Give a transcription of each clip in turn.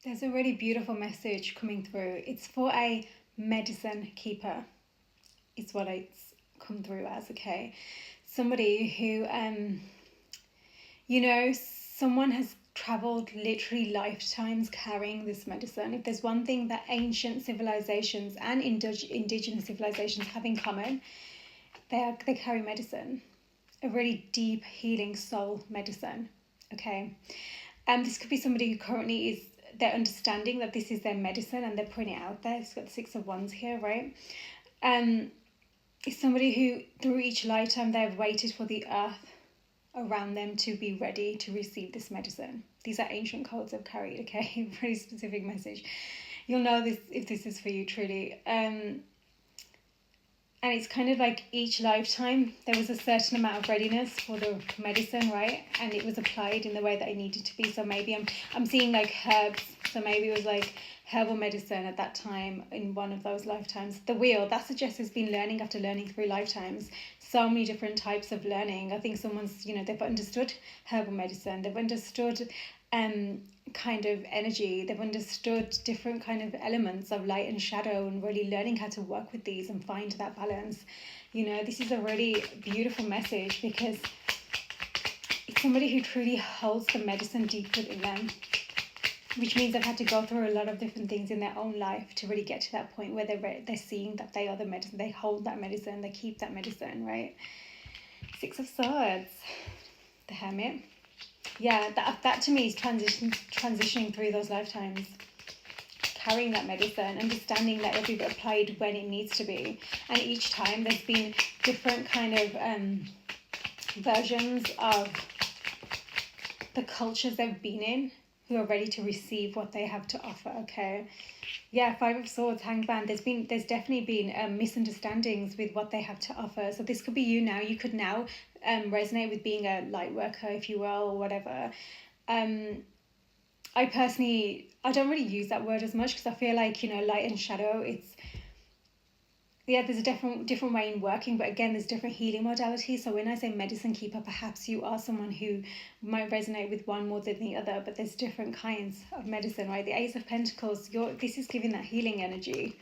There's a really beautiful message coming through. It's for a medicine keeper, is what it's come through as, okay? Somebody who, someone has traveled literally lifetimes carrying this medicine. If there's one thing that ancient civilizations and indigenous civilizations have in common, they carry medicine, a really deep healing soul medicine, okay? This could be somebody who currently is, they're understanding that this is their medicine and they're putting it out there. It's got the Six of Wands here, right? It's somebody who, through each lifetime, they've waited for the earth around them to be ready to receive this medicine. These are ancient codes I've carried, okay? Very specific message. You'll know this if this is for you, truly. And it's kind of like each lifetime there was a certain amount of readiness for the medicine, right? And it was applied in the way that it needed to be. So maybe I'm seeing like herbs. So maybe it was like herbal medicine at that time in one of those lifetimes. The wheel, that suggests has been learning after learning through lifetimes. So many different types of learning. I think someone's, they've understood herbal medicine. They've understood kind of energy. They've understood different kind of elements of light and shadow and really learning how to work with these and find that balance. This is a really beautiful message because it's somebody who truly holds the medicine deep within them, which means they've had to go through a lot of different things in their own life to really get to that point where they're seeing that they are the medicine. They hold that medicine. They keep that medicine, right? Six of Swords, the Hermit. Yeah, that to me is transitioning through those lifetimes, carrying that medicine, understanding that it'll be applied when it needs to be. And each time there's been different kind of versions of the cultures they've been in who are ready to receive what they have to offer, okay? Yeah, Five of Swords, Hanged Man. There's definitely been misunderstandings with what they have to offer. So this could be you now. You could now resonate with being a light worker, if you will, or whatever. I don't really use that word as much because I feel like, light and shadow, there's a different way in working, but again, there's different healing modalities. So when I say medicine keeper, perhaps you are someone who might resonate with one more than the other, but there's different kinds of medicine, right? The Ace of Pentacles, this is giving that healing energy,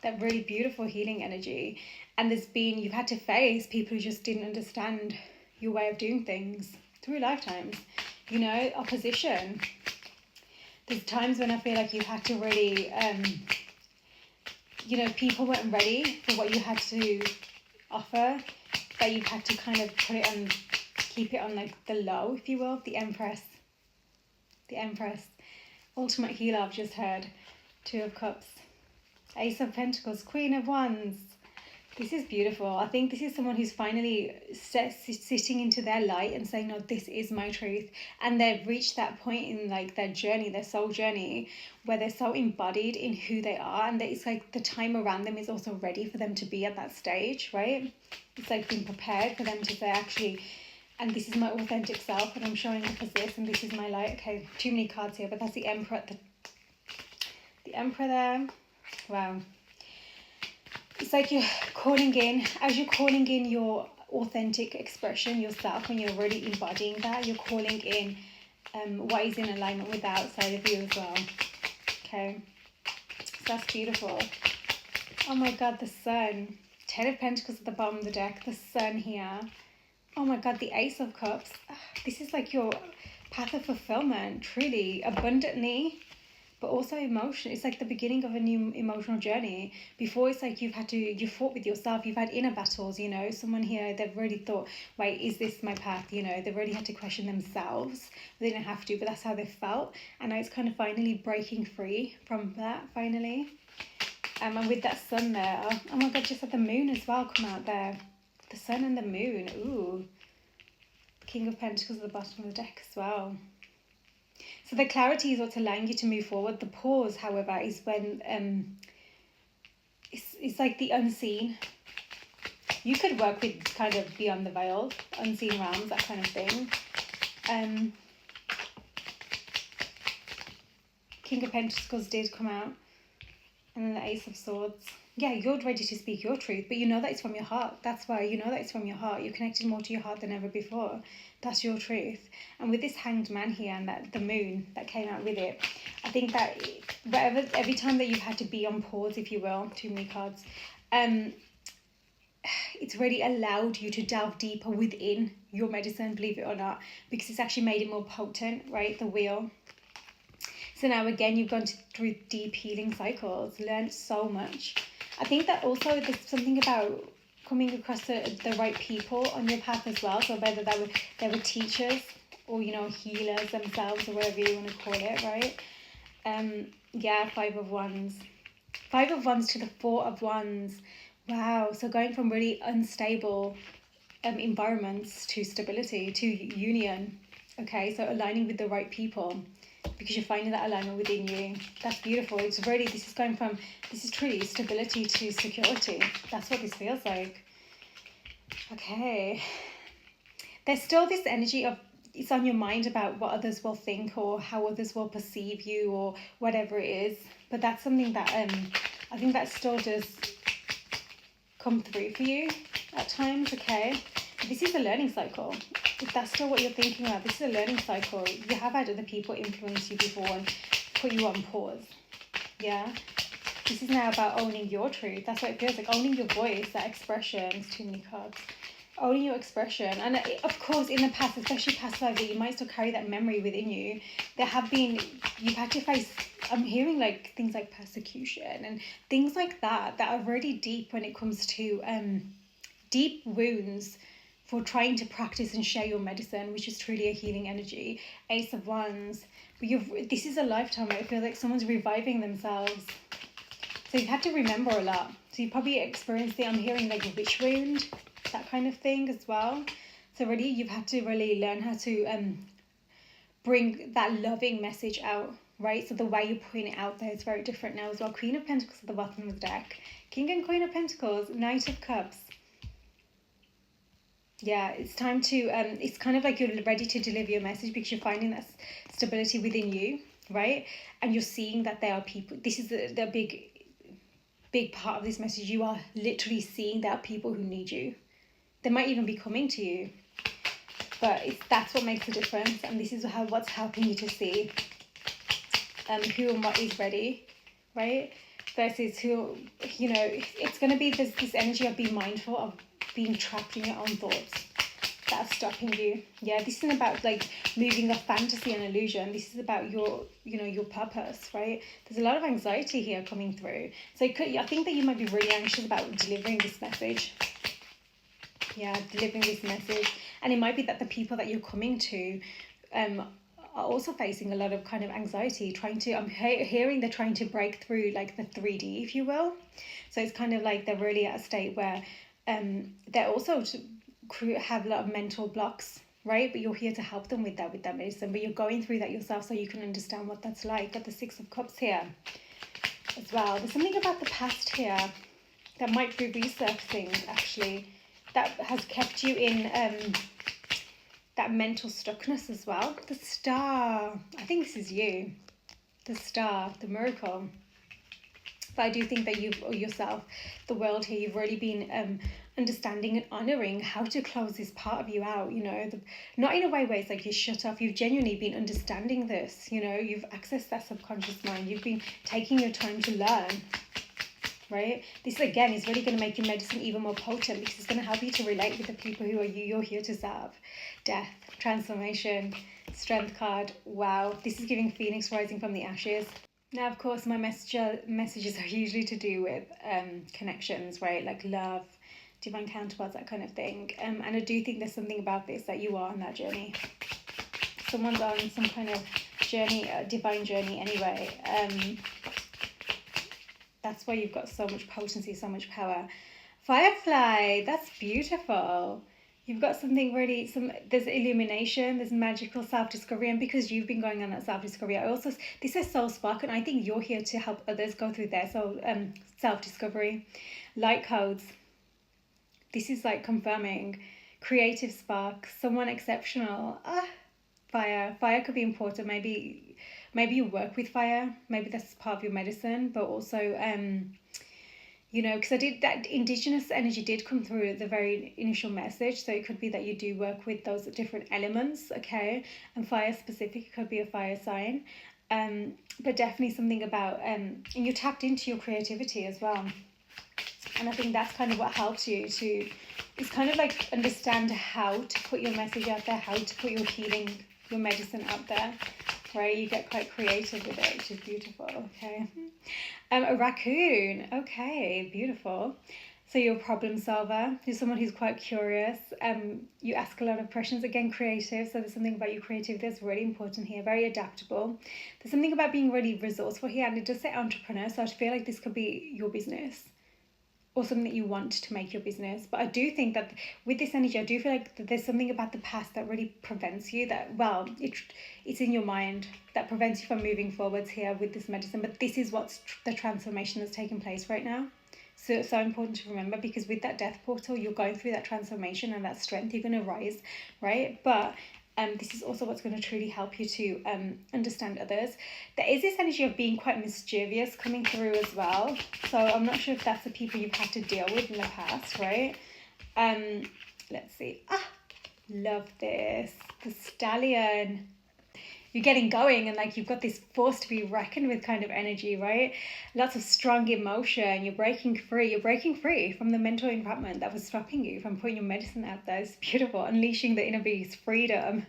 that really beautiful healing energy. And you've had to face people who just didn't understand your way of doing things through lifetimes, opposition. There's times when I feel like you've had to really, people weren't ready for what you had to offer, that you've had to kind of put it on, keep it on like the low, if you will. The Empress, ultimate healer, I've just heard. Two of Cups, Ace of Pentacles, Queen of Wands. This is beautiful. I think this is someone who's finally sitting into their light and saying, no, this is my truth. And they've reached that point in like their journey, their soul journey, where they're so embodied in who they are. And it's like the time around them is also ready for them to be at that stage, right? It's like being prepared for them to say, actually, and this is my authentic self and I'm showing up as this and this is my light. Okay, too many cards here, but that's the Emperor. The Emperor there. Wow. It's like you're calling in, as you're calling in your authentic expression, yourself, when you're really embodying that, you're calling in what is in alignment with the outside of you as well. Okay, so that's beautiful. Oh my God, the Sun. Ten of Pentacles at the bottom of the deck, the Sun here. Oh my God, the Ace of Cups. This is like your path of fulfillment, truly, abundantly, but also emotion. It's like the beginning of a new emotional journey. Before, it's like you fought with yourself, you've had inner battles, someone here, they've really thought, wait, is this my path? They've really had to question themselves. They didn't have to, but that's how they felt. And now it's kind of finally breaking free from that, finally. And with that Sun there, oh my God, just had the Moon as well come out there. The Sun and the Moon, ooh. King of Pentacles at the bottom of the deck as well. So the clarity is what's allowing you to move forward. The pause, however, is when it's like the unseen. You could work with kind of beyond the veil, unseen realms, that kind of thing. King of Pentacles did come out. And then the Ace of Swords. Yeah, you're ready to speak your truth, but you know that it's from your heart. That's why you know that it's from your heart. You're connected more to your heart than ever before. That's your truth. And with this Hanged Man here and the Moon that came out with it, I I think that every time that you've had to be on pause, if you will, too many cards, it's really allowed you to delve deeper within your medicine, believe it or not, because it's actually made it more potent, right? The wheel. So now again, you've gone through deep healing cycles, learned so much. I think that also there's something about coming across the right people on your path as well. So whether they were teachers or, you know, healers themselves, or whatever you want to call it, right? Yeah, 5 of Wands. 5 of Wands to the 4 of Wands. Wow, so going from really unstable environments to stability, to union. Okay, so aligning with the right people, because you're finding that alignment within you. That's beautiful. It's really, this is truly stability to security. That's what this feels like. Okay. There's still this energy of, it's on your mind about what others will think or how others will perceive you or whatever it is. But that's something that I think that still does come through for you at times, okay? This is a learning cycle. If that's still what you're thinking about, this is a learning cycle. You have had other people influence you before and put you on pause, yeah? This is now about owning your truth. That's what it feels like, owning your voice, that expression. It's too many cards. Owning your expression. And of course, in the past, especially past lives, that you might still carry that memory within you. You've had to face, I'm hearing like things like persecution and things like that are really deep when it comes to deep wounds for trying to practice and share your medicine, which is truly a healing energy. Ace of Wands. But this is a lifetime where I feel like someone's reviving themselves. So you've had to remember a lot. So you probably experienced I'm hearing like a witch wound, that kind of thing as well. So really, you've had to really learn how to bring that loving message out, right? So the way you're putting it out there is very different now as well. Queen of Pentacles at the bottom of the deck. King and Queen of Pentacles, Knight of Cups. Yeah, it's time to, it's kind of like you're ready to deliver your message because you're finding that stability within you, right? And you're seeing that there are people, this is the big part of this message. You are literally seeing there are people who need you. They might even be coming to you. But that's what makes a difference. And this is what's helping you to see who and what is ready, right? Versus who, you know, it's going to be this energy of being mindful of being trapped in your own thoughts that are stopping you. Yeah, this isn't about like moving the fantasy and illusion. This is about your, you know, your purpose, right? There's a lot of anxiety here coming through. So I think that you might be really anxious about delivering this message. Yeah, delivering this message. And it might be that the people that you're coming to are also facing a lot of kind of anxiety, I'm hearing they're trying to break through like the 3D, if you will. So it's kind of like they're really at a state where they also have a lot of mental blocks, right? But you're here to help them with that medicine. But you're going through that yourself so you can understand what that's like. Got the 6 of Cups here as well. There's something about the past here that might be resurfacing, actually, that has kept you in that mental stuckness as well. The Star. I think this is you. The Star, the miracle. But I do think that you've, or yourself, the world here, you've really been understanding and honouring how to close this part of you out, you know, not in a way where it's like you're shut off. You've genuinely been understanding this, you know, you've accessed that subconscious mind. You've been taking your time to learn, right? This, again, is really going to make your medicine even more potent because it's going to help you to relate with the people who you're here to serve. Death, transformation, Strength card. Wow, this is giving Phoenix rising from the ashes. Now, of course, my messages are usually to do with connections, right? Like love, divine counterparts, that kind of thing. And I do think there's something about this that you are on that journey. Someone's on some kind of journey, a divine journey anyway. That's why you've got so much potency, so much power. Firefly, that's beautiful. You've got something really, there's illumination, there's magical self-discovery, and because you've been going on that self-discovery, this is soul spark, and I think you're here to help others go through their self-discovery. Light codes, this is like confirming creative spark, someone exceptional. Fire could be important. Maybe you work with fire, maybe that's part of your medicine, but also you know, because that indigenous energy did come through at the very initial message, so it could be that you do work with those different elements, okay? And fire specific, it could be a fire sign. But definitely something about, and you're tapped into your creativity as well. And I think that's kind of what helps you to, it's kind of like understand how to put your message out there, how to put your healing, your medicine out there, right? You get quite creative with it, which is beautiful. Okay. A raccoon. Okay, beautiful. So you're a problem solver. You're someone who's quite curious. You ask a lot of questions. Again, creative. So there's something about your creativity that's really important here. Very adaptable. There's something about being really resourceful here, and it does say entrepreneur. So I feel like this could be your business, or something that you want to make your business. But I do think that with this energy, I do feel like there's something about the past that really prevents you, that, well, it's in your mind, that prevents you from moving forwards here with this medicine. But this is what's the transformation that's taking place right now. So it's so important to remember, because with that death portal, you're going through that transformation and that strength, you're going to rise, right? But this is also what's going to truly help you to understand others. There is this energy of being quite mischievous coming through as well. So I'm not sure if that's the people you've had to deal with in the past, right? Let's see. Love this. The stallion. You're getting going, and like you've got this force to be reckoned with kind of energy, right? Lots of strong emotion. You're breaking free. You're breaking free from the mental entrapment that was stopping you from putting your medicine out there. It's beautiful. Unleashing the inner beast, freedom.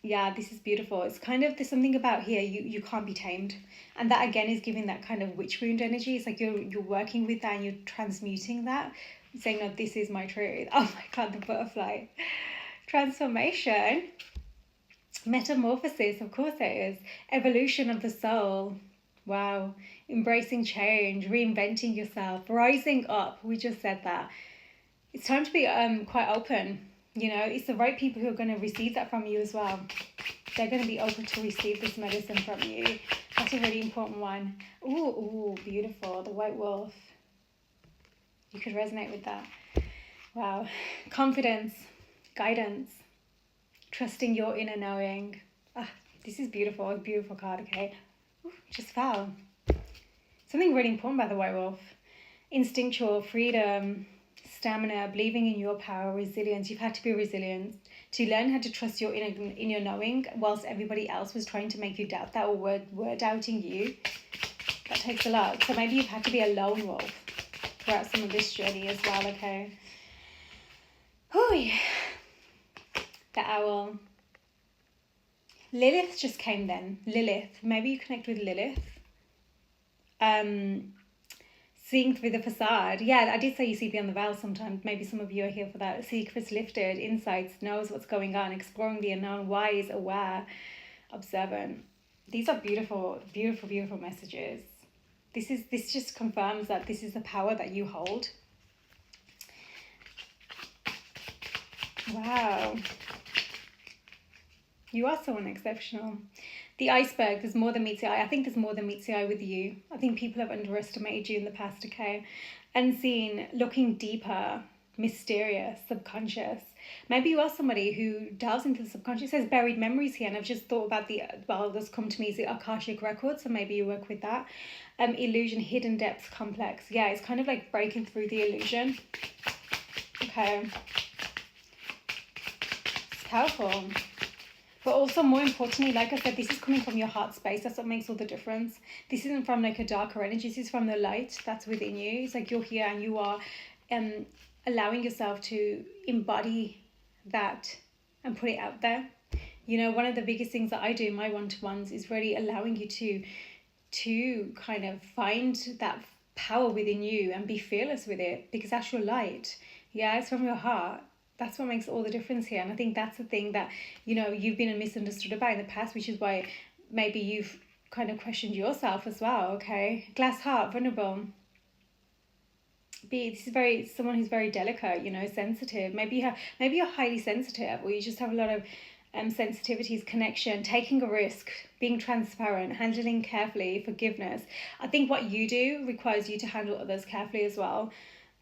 Yeah, this is beautiful. It's kind of, there's something about here, you can't be tamed. And that again is giving that kind of witch wound energy. It's like you're working with that and you're transmuting that. Saying, no, this is my truth. Oh my God, the butterfly. Transformation. Metamorphosis, of course it is. Evolution of the soul. Wow. Embracing change, reinventing yourself, rising up. We just said that. It's time to be quite open. You know, it's the right people who are going to receive that from you as well. They're going to be open to receive this medicine from you. That's a really important one. Ooh, beautiful. The white wolf. You could resonate with that. Wow. Confidence, guidance, trusting your inner knowing. This is beautiful. A beautiful card, okay? Ooh, just fell. Something really important about the white wolf. Instinctual, freedom, stamina, believing in your power, resilience. You've had to be resilient to learn how to trust your inner knowing, whilst everybody else was trying to make you doubt that, or were doubting you. That takes a lot. So maybe you've had to be a lone wolf throughout some of this journey as well, okay? Oh yeah. The owl. Lilith just came then. Lilith. Maybe you connect with Lilith. Seeing through the facade. Yeah, I did say you see beyond the veil sometimes. Maybe some of you are here for that. Secrets lifted, insights, knows what's going on, exploring the unknown, wise, aware, observant. These are beautiful, beautiful, beautiful messages. This just confirms that this is the power that you hold. Wow. You are someone exceptional. The iceberg, there's more than meets the eye. I think there's more than meets the eye with you. I think people have underestimated you in the past, okay? Unseen, looking deeper, mysterious, subconscious. Maybe you are somebody who delves into the subconscious. There's buried memories here, and I've just thought about that's come to me is the Akashic record, so maybe you work with that. Illusion, hidden depths, complex. Yeah, it's kind of like breaking through the illusion. Okay. It's powerful. But also, more importantly, like I said, this is coming from your heart space. That's what makes all the difference. This isn't from like a darker energy. This is from the light that's within you. It's like you're here and you are allowing yourself to embody that and put it out there. You know, one of the biggest things that I do in my one-to-ones is really allowing you to kind of find that power within you and be fearless with it, because that's your light. Yeah, it's from your heart. That's what makes all the difference here. And I think that's the thing that, you know, you've been misunderstood about in the past, which is why maybe you've kind of questioned yourself as well, okay? Glass heart, vulnerable. This is someone who's very delicate, you know, sensitive. Maybe you're highly sensitive, or you just have a lot of sensitivities, connection, taking a risk, being transparent, handling carefully, forgiveness. I think what you do requires you to handle others carefully as well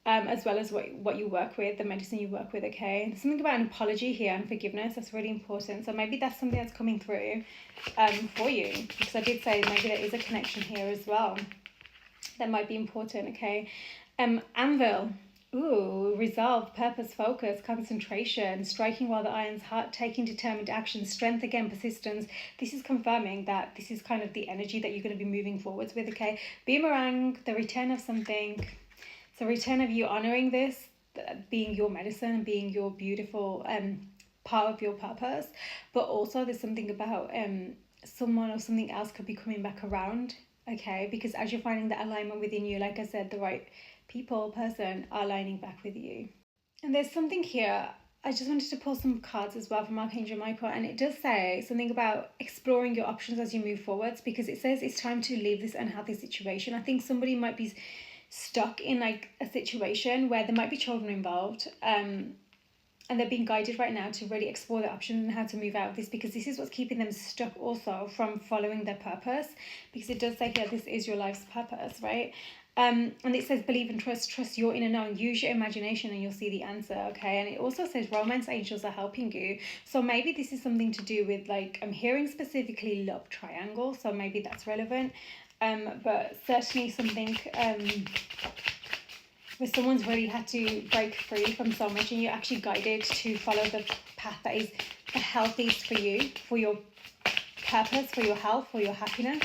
as what you work with, the medicine you work with, okay? There's something about an apology here and forgiveness that's really important. So maybe that's something that's coming through for you, because I did say maybe there is a connection here as well that might be important, okay? Anvil, Ooh, resolve, purpose, focus, concentration, striking while the iron's hot, taking determined action, strength again, persistence. This is confirming that this is kind of the energy that you're going to be moving forwards with, okay? Boomerang, the return of something. So return of you honoring this, being your medicine, being your beautiful part of your purpose. But also there's something about someone or something else could be coming back around, okay? Because as you're finding that alignment within you, like I said, the right people, person are lining back with you. And there's something here. I just wanted to pull some cards as well from Archangel Michael, and it does say something about exploring your options as you move forwards, because it says it's time to leave this unhealthy situation. I think somebody might be stuck in like a situation where there might be children involved, and they're being guided right now to really explore their options and how to move out of this, because this is what's keeping them stuck also from following their purpose, because it does say here this is your life's purpose, right? And it says believe and trust your inner knowing, use your imagination and you'll see the answer, okay? And it also says romance angels are helping you. So maybe this is something to do with, like, I'm hearing specifically love triangle, so maybe that's relevant. But certainly something where someone's really had to break free from so much, and you're actually guided to follow the path that is the healthiest for you, for your purpose, for your health, for your happiness,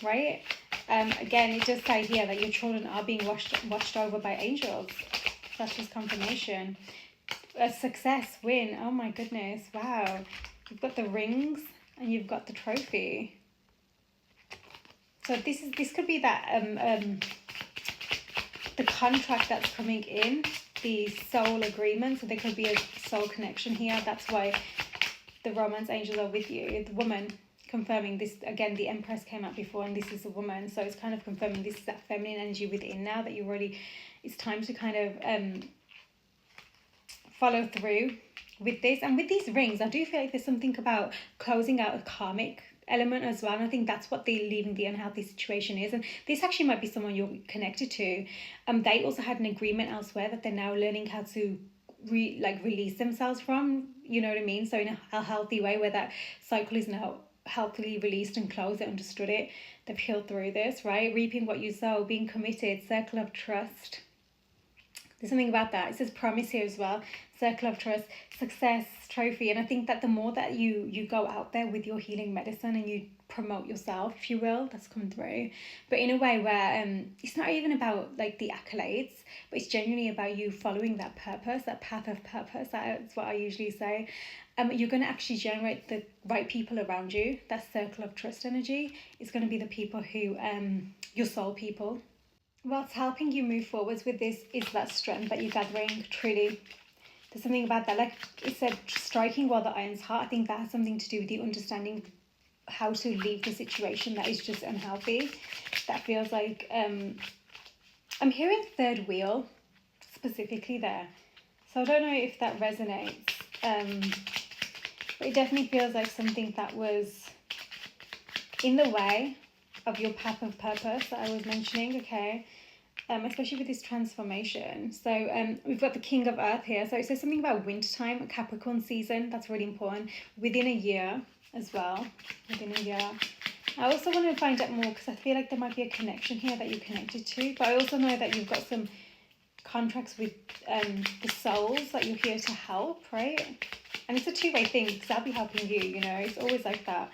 right? Again, it does say here that your children are being watched over by angels. That's just confirmation. A success, win. Oh my goodness, wow. You've got the rings and you've got the trophy. So this could be that the contract that's coming in, the soul agreement. So there could be a soul connection here. That's why the romance angels are with you. The woman, confirming this again. The Empress came out before, and this is a woman, so it's kind of confirming this is that feminine energy within now that you really, it's time to kind of follow through with this. And with these rings, I do feel like there's something about closing out a karmic element as well, and I think that's what the leaving the unhealthy situation is. And this actually might be someone you're connected to. They also had an agreement elsewhere that they're now learning how to release themselves from, you know what I mean? So in a healthy way, where that cycle is now healthily released and closed, they understood it, they've healed through this, right? Reaping what you sow, being committed, circle of trust. There's something about that. It says promise here as well, circle of trust, success, trophy. And I think that the more that you go out there with your healing medicine and you promote yourself, if you will, that's coming through, but in a way where it's not even about like the accolades, but it's genuinely about you following that purpose, that path of purpose. That's what I usually say. You're going to actually generate the right people around you. That circle of trust energy is going to be the people who your soul people. What's helping you move forwards with this is that strength that you're gathering, truly. There's something about that, like it said, striking while the iron's hot. I think that has something to do with you understanding how to leave the situation that is just unhealthy. That feels like, I'm hearing third wheel specifically there. So I don't know if that resonates. But it definitely feels like something that was in the way of your path of purpose that I was mentioning, okay? Especially with this transformation. So we've got the King of Earth here. So it says something about wintertime, Capricorn season. That's really important. Within a year as well. Within a year. I also want to find out more, because I feel like there might be a connection here that you're connected to. But I also know that you've got some contracts with the souls that you're here to help, right? And it's a two-way thing, because I'll be helping you, you know. It's always like that.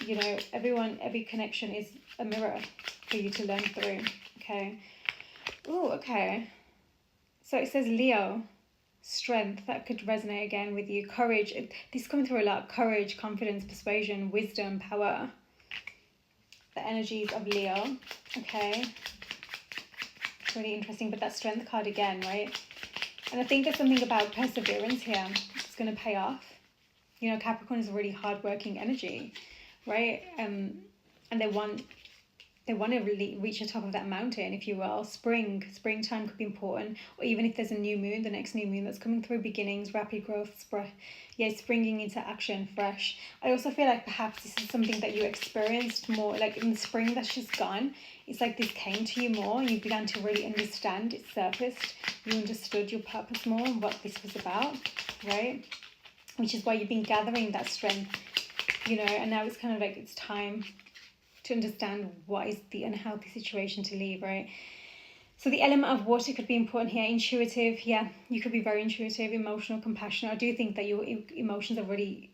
You know, every connection is a mirror for you to learn through, okay? Oh, okay. So it says Leo, strength. That could resonate again with you. Courage. This is coming through a lot. Courage, confidence, persuasion, wisdom, power. The energies of Leo, okay? It's really interesting. But that strength card again, right? And I think there's something about perseverance here. It's going to pay off. You know, Capricorn is a really hard-working energy, right? And they want to really reach the top of that mountain, if you will. Springtime could be important, or even if there's a new moon, the next new moon that's coming through, beginnings, rapid growth, springing into action, fresh. I also feel like perhaps this is something that you experienced more, like in the spring that's just gone. It's like this came to you more, and you began to really understand, it surfaced, you understood your purpose more and what this was about, right? Which is why you've been gathering that strength, you know, and now it's kind of like it's time to understand what is the unhealthy situation to leave, right? So the element of water could be important here. Intuitive, yeah, you could be very intuitive, emotional, compassionate. I do think that your emotions are really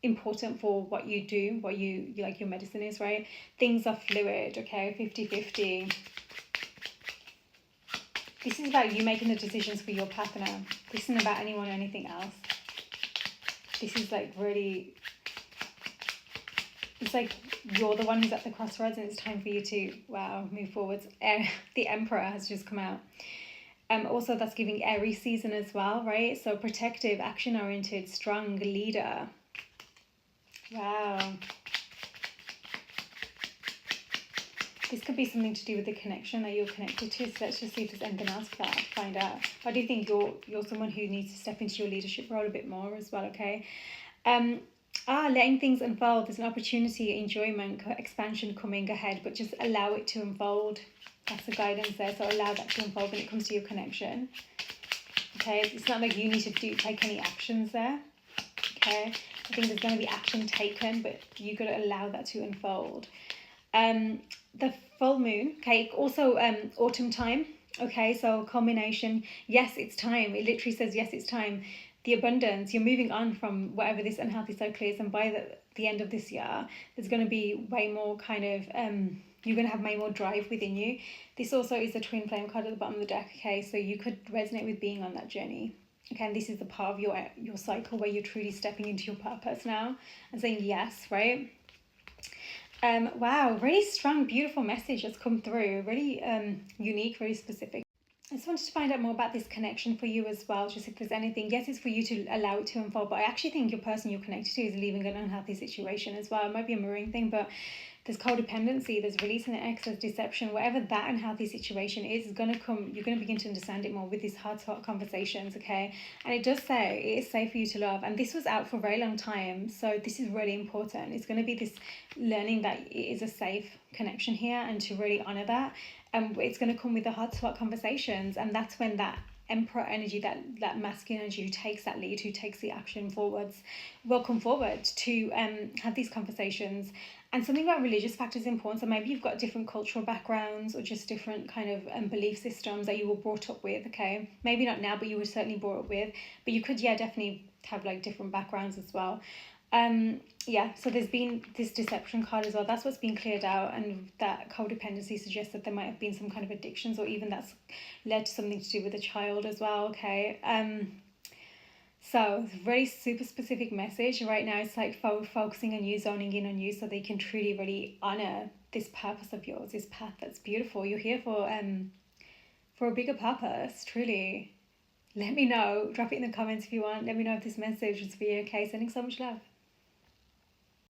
important for what you do, what you like your medicine is, right? Things are fluid, okay, 50-50. This is about you making the decisions for your partner. This isn't about anyone or anything else. This is like really, it's like you're the one who's at the crossroads and it's time for you to, wow, move forwards. The Emperor has just come out. Also, that's giving Aries season as well, right? So protective, action-oriented, strong leader. Wow. This could be something to do with the connection that you're connected to. So let's just see if there's anything else for that to find out. I do think you're someone who needs to step into your leadership role a bit more as well, okay? Letting things unfold. There's an opportunity, enjoyment, expansion coming ahead, but just allow it to unfold. That's the guidance there. So allow that to unfold when it comes to your connection. Okay, it's not like you need to take any actions there. Okay, I think there's going to be action taken, but you got to allow that to unfold. The full moon, okay, also autumn time, okay, so culmination. Yes, it's time. It literally says yes, it's time. The abundance, you're moving on from whatever this unhealthy cycle is, and by the end of this year, there's going to be way more kind of you're going to have way more drive within you. This also is a twin flame card at the bottom of the deck, okay, so you could resonate with being on that journey. Okay, and this is the part of your cycle where you're truly stepping into your purpose now and saying yes, right? Wow, really strong, beautiful message that's come through. Really unique, very specific. I just wanted to find out more about this connection for you as well, just if there's anything. Yes, it's for you to allow it to unfold, but I actually think your person you're connected to is leaving an unhealthy situation as well. It might be a mirroring thing, but there's codependency, there's releasing the excess, deception, whatever that unhealthy situation is going to come, you're going to begin to understand it more with these heart-to-heart conversations, okay? And it does say it is safe for you to love, and this was out for a very long time, so this is really important. It's going to be this learning that it is a safe connection here, and to really honor that. It's going to come with the heart-to-heart conversations, and that's when that Emperor energy, that masculine energy who takes that lead, who takes the action forwards, will come forward to have these conversations. And something about religious factors is important. So maybe you've got different cultural backgrounds or just different kind of belief systems that you were brought up with, okay? Maybe not now, but you were certainly brought up with. But you could, yeah, definitely have like different backgrounds as well. So there's been this deception card as well. That's what's been cleared out, and that codependency suggests that there might have been some kind of addictions, or even that's led to something to do with a child as well, okay? So very super specific message right now. It's like focusing on you, zoning in on you, so they can truly really honor this purpose of yours, this path that's beautiful. You're here for a bigger purpose, truly. Let me know. Drop it in the comments if you want. Let me know if this message was for you. Okay, sending so much love.